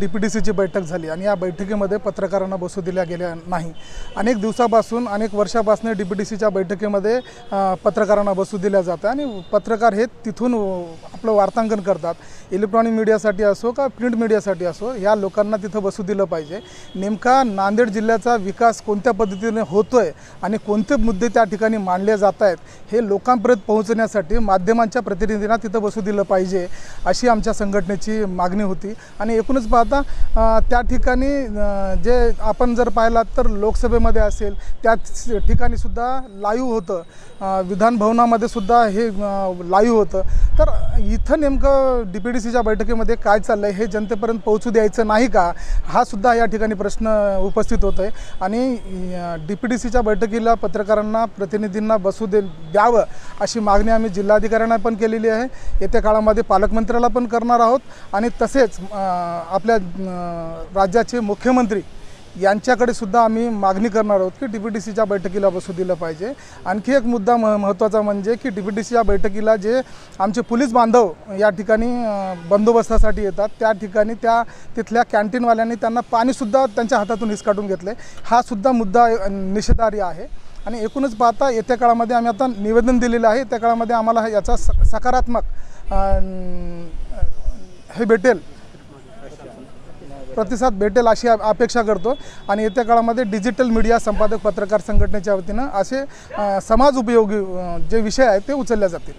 DPDCची बैठक झाली आणि या बैठकीमध्ये पत्रकारांना बसू दिल्या गेल्या नाही। अनेक दिवसापासून अनेक वर्षापासून DPDCच्या बैठकीमध्ये पत्रकारांना बसू दिल्या जातं आणि पत्रकार हे तिथून आपलं वार्तांकन करतात। इलेक्ट्रॉनिक मीडियासाठी असो का प्रिंट मीडियासाठी असो, या लोकांना तिथं बसू दिलं पाहिजे। नेमका नांदेड जिल्ह्याचा विकास कोणत्या पद्धतीने होतोय आणि कोणते मुद्दे त्या ठिकाणी मांडले जात आहेत हे लोकांपर्यंत पोहोचण्यासाठी माध्यमांच्या प्रतिनिधींना तिथं बसू दिलं पाहिजे, अशी आमच्या संघटनेची मागणी होती। आणि एकूणच पाहता त्या ठिकाणी जे आपण जर पाहिलात तर लोकसभेमध्ये असेल त्या ठिकाणी सुद्धा लाईव्ह होतं, विधान भवनामध्ये सुद्धा हे लाईव्ह होतं। तर इथं नेमकं DPDCच्या बैठकीमध्ये काय चाललं आहे हे जनतेपर्यंत पोहोचू द्यायचं नाही का, हा सुद्धा या ठिकाणी प्रश्न उपस्थित होत आहे। आणि DPDCच्या बैठकीला पत्रकारांना प्रतिनिधींना बसू द्यावं अशी मागणी आम्ही जिल्हाधिकाऱ्यांना पण केलेली आहे, येत्या काळामध्ये पालकमंत्र्याला पण करणार आहोत आणि तसेच आपल्या राज्याचे मुख्यमंत्री यांच्याकडे सुद्धा आम्ही मागणी करणार आहोत की DPDCच्या बैठकीला बसू दिलं पाहिजे। आणखी एक मुद्दा महत्त्वाचा म्हणजे की DPDCच्या बैठकीला जे आमचे पोलीस बांधव या ठिकाणी बंदोबस्तासाठी येतात, त्या ठिकाणी तिथल्या कॅन्टीनवाल्यांनी त्यांना पाणीसुद्धा त्यांच्या हातातून हिसकाटून घेतले, हा सुद्धा मुद्दा निषेधार्ह आहे। आणि एकूणच पाहता येत्या काळामध्ये आम्ही आता निवेदन दिलेलं आहे, त्या काळामध्ये आम्हाला याचा सकारात्मक हे भेटेल, प्रतिसाद भेटेल अशी अपेक्षा करतो। आणि येत्या काळामध्ये डिजिटल मीडिया संपादक पत्रकार संघटनेच्या वतीनं असे समाज उपयोगी जे विषय आहेत ते उचलले जातील।